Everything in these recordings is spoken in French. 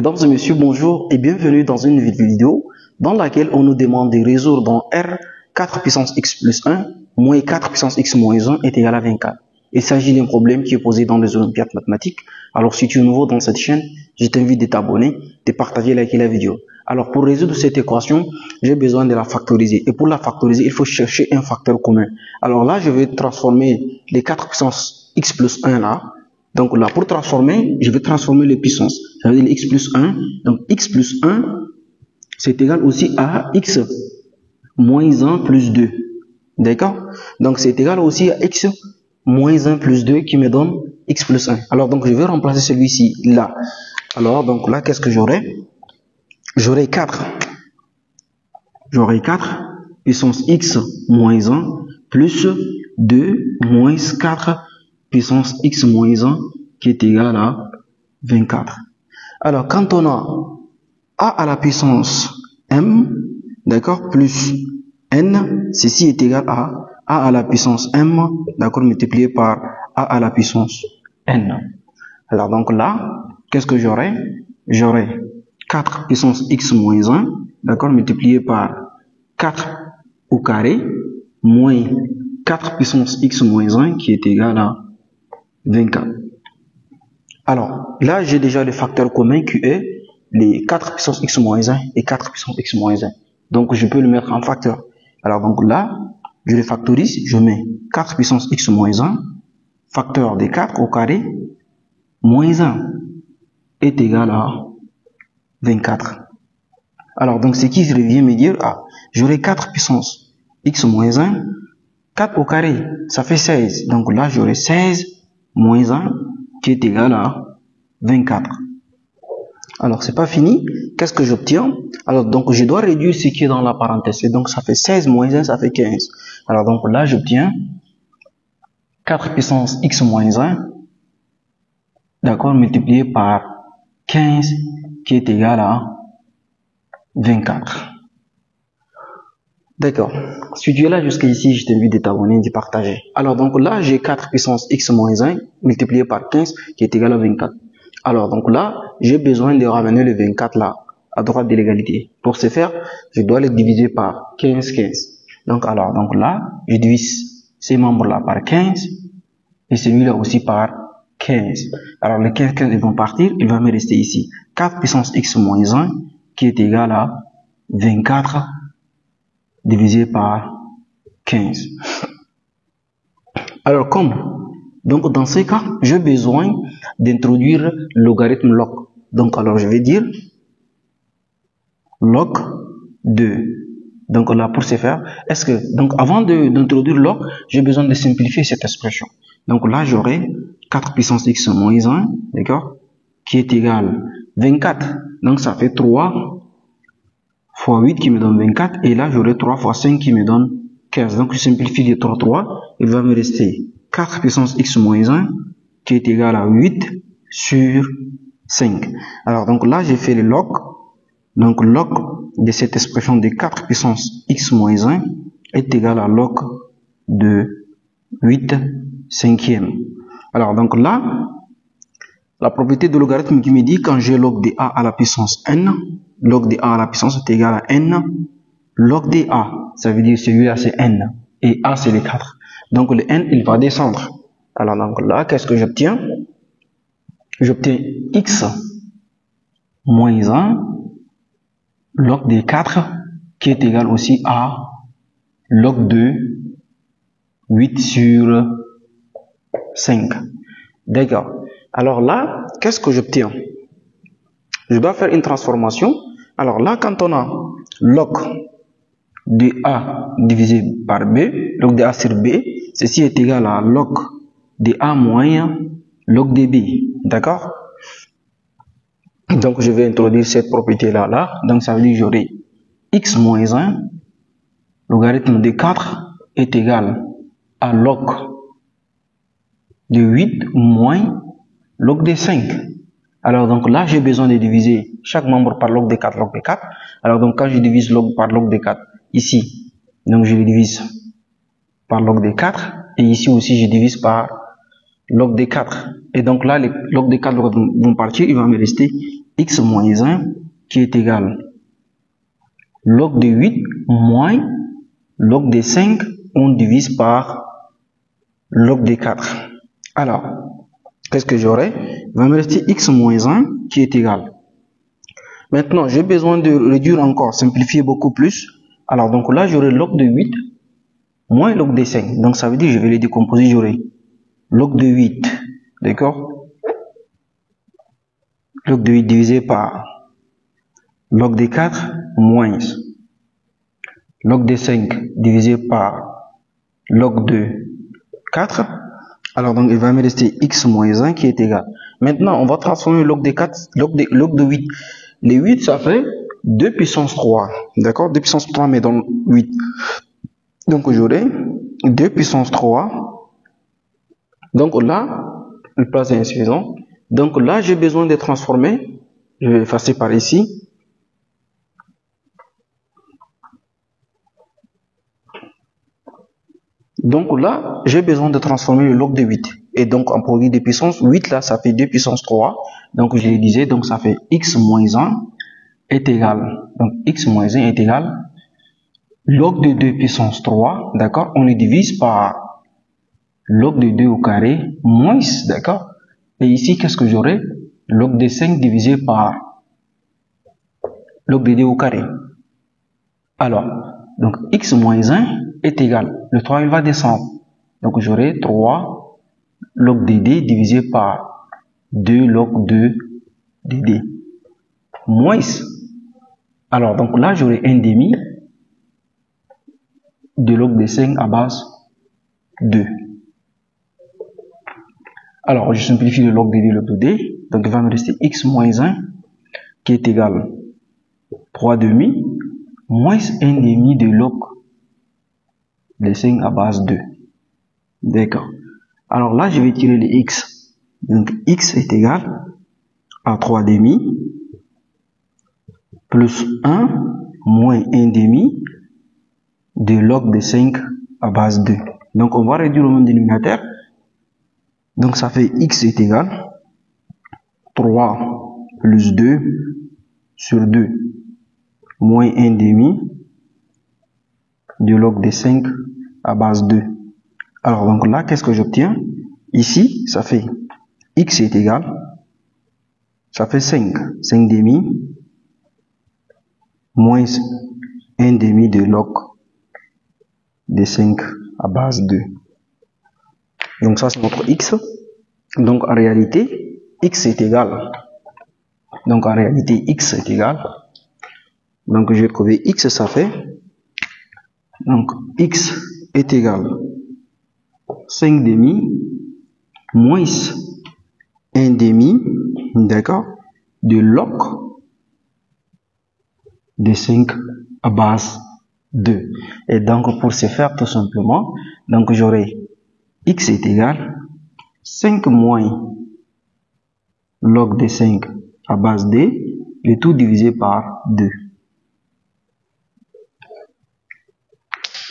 Mesdames et messieurs, bonjour et bienvenue dans une nouvelle vidéo dans laquelle on nous demande de résoudre dans R 4 puissance x plus 1 moins 4 puissance x moins 1 est égal à 24. Il s'agit d'un problème qui est posé dans les Olympiades mathématiques. Alors si tu es nouveau dans cette chaîne, je t'invite de t'abonner, de partager, liker la vidéo. Alors pour résoudre cette équation, j'ai besoin de la factoriser. Et pour la factoriser, il faut chercher un facteur commun. Alors là, je vais transformer les 4 puissance x plus 1 là. Donc là, pour transformer, je vais transformer les puissances. Ça veut dire x plus 1. Donc x plus 1, c'est égal aussi à x moins 1 plus 2. D'accord? Donc c'est égal aussi à x moins 1 plus 2 qui me donne x plus 1. Alors donc je vais remplacer celui-ci là. Alors donc là, qu'est-ce que j'aurai? J'aurai 4. J'aurai 4 puissance x moins 1 plus 2 moins 4 puissance x moins 1 qui est égal à 24. Alors, quand on a a à la puissance m, d'accord, plus n, ceci est égal à a à la puissance m, d'accord, multiplié par a à la puissance n. Alors, donc là, qu'est-ce que j'aurai? J'aurai 4 puissance x moins 1, d'accord, multiplié par 4 au carré, moins 4 puissance x moins 1 qui est égal à 24. Alors, là, j'ai déjà le facteur commun qui est les 4 puissance x moins 1 et 4 puissance x moins 1. Donc, je peux le mettre en facteur. Alors, donc là, je le factorise, je mets 4 puissance x moins 1, facteur de 4 au carré, moins 1 est égal à 24. Alors, donc, ce qui revient me dire, j'aurai 4 puissance x moins 1, 4 au carré, ça fait 16. Donc là, j'aurai 16 moins 1 qui est égal à 24. Alors, c'est pas fini. Qu'est-ce que j'obtiens? Alors, donc, je dois réduire ce qui est dans la parenthèse. Et donc, ça fait 16 moins 1, ça fait 15. Alors, donc là, j'obtiens 4 puissance x moins 1, d'accord, multiplié par 15 qui est égal à 24. D'accord. Si tu es là jusqu'à ici, je t'invite de t'abonner et de partager. Alors, donc là, j'ai 4 puissance x moins 1 multiplié par 15 qui est égal à 24. Alors, donc là, j'ai besoin de ramener le 24 là, à droite de l'égalité. Pour ce faire, je dois le diviser par 15, 15. Donc, alors, donc là, je divise ces membres-là par 15 et celui-là aussi par 15. Alors, les 15, 15, ils vont partir, il va me rester ici 4 puissance x moins 1 qui est égal à 24 divisé par 15. Alors, donc dans ce cas, j'ai besoin d'introduire le logarithme log. Donc, alors je vais dire log 2. Donc là, pour ce faire, donc avant d'introduire log, j'ai besoin de simplifier cette expression. Donc là, j'aurai 4 puissance x moins 1, d'accord, qui est égal à 24. Donc ça fait 3 fois 8 qui me donne 24, et là j'aurai 3 fois 5 qui me donne 15. Donc je simplifie les 3, il va me rester 4 puissance x moins 1 qui est égal à 8 sur 5. Alors donc là j'ai fait le log, donc log de cette expression de 4 puissance x moins 1 est égal à log de 8 cinquième. Alors donc là, la propriété de logarithme qui me dit quand j'ai log de a à la puissance n, log de a à la puissance est égal à n log de a, ça veut dire celui-là c'est n et a c'est les 4. Donc le n il va descendre. Alors donc là, qu'est-ce que j'obtiens? J'obtiens x moins 1 log de 4 qui est égal aussi à log de 8 sur 5. D'accord. Alors là, qu'est-ce que j'obtiens? Je dois faire une transformation. Alors là, quand on a log de A divisé par B, log de A sur B, ceci est égal à log de A moins log de B. D'accord? Donc, je vais introduire cette propriété-là. Donc, ça veut dire que j'aurai x moins 1, logarithme de 4 est égal à log de 8 moins log de 5. Alors, donc là, j'ai besoin de diviser chaque membre par log de 4, log de 4. Alors, donc, quand je divise log par log de 4, ici, donc je le divise par log de 4, et ici aussi, je divise par log de 4. Et donc là, les log de 4 vont partir, il va me rester x moins 1 qui est égal log de 8 moins log de 5, on divise par log de 4. Alors, qu'est-ce que j'aurai? Il va me rester x moins 1 qui est égal. Maintenant, j'ai besoin de réduire encore, simplifier beaucoup plus. Alors, donc là, j'aurai log de 8 moins log de 5. Donc, ça veut dire que je vais les décomposer, j'aurai log de 8, d'accord? Log de 8 divisé par log de 4 moins log de 5 divisé par log de 4. Alors, donc, il va me rester x moins 1 qui est égal. Maintenant, on va transformer log de 4, log de 8. Les 8, ça fait 2 puissance 3. D'accord? 2 puissance 3, mais dans 8. Donc, j'aurai 2 puissance 3. Donc, là, le place est insuffisant. Donc, là, j'ai besoin de transformer. Je vais effacer par ici. Donc, là, j'ai besoin de transformer le log de 8. Et donc, en produit de puissance, 8, là, ça fait 2 puissance 3. Donc, je le disais, donc, ça fait x moins 1 est égal. Donc, x moins 1 est égal log de 2 puissance 3, d'accord? On le divise par log de 2 au carré moins, d'accord? Et ici, qu'est-ce que j'aurai? Log de 5 divisé par log de 2 au carré. Alors, donc, x moins 1 est égal. Le 3, il va descendre. Donc, j'aurai 3 log de d divisé par 2 log de d. Moins. Alors, donc là, j'aurai 1 demi de log de 5 à base 2. Alors, je simplifie le log de d, log de d. Donc, il va me rester x moins 1 qui est égal 3 demi moins 1 demi de log de 5 à base 2. D'accord. Alors là, je vais tirer les x. Donc, x est égal à 3 demi plus 1 moins 1 demi de log de 5 à base 2. Donc, on va réduire au même dénominateur. Donc, ça fait x est égal 3 plus 2 sur 2 moins 1 demi de log de 5 à base 2. Alors, donc là, qu'est-ce que j'obtiens? Ici, ça fait x est égal, ça fait 5 demi moins 1 demi de log de 5 à base 2. Donc ça, c'est notre x. Donc en réalité, x est égal. Donc en réalité, x est égal. Donc je vais trouver x, ça fait. Donc x est égal 5 demi moins 1 demi, d'accord, de log de 5 à base 2. Et donc pour ce faire tout simplement, donc j'aurai x est égal 5 moins log de 5 à base 2, le tout divisé par 2.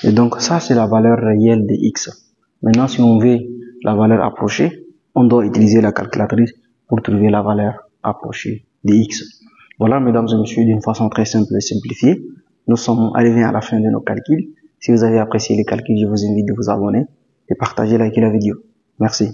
Et donc ça, c'est la valeur réelle de x. Maintenant, si on veut la valeur approchée, on doit utiliser la calculatrice pour trouver la valeur approchée de x. Voilà, mesdames et messieurs, d'une façon très simple et simplifiée, nous sommes arrivés à la fin de nos calculs. Si vous avez apprécié les calculs, je vous invite de vous abonner et partager, liker la vidéo. Merci.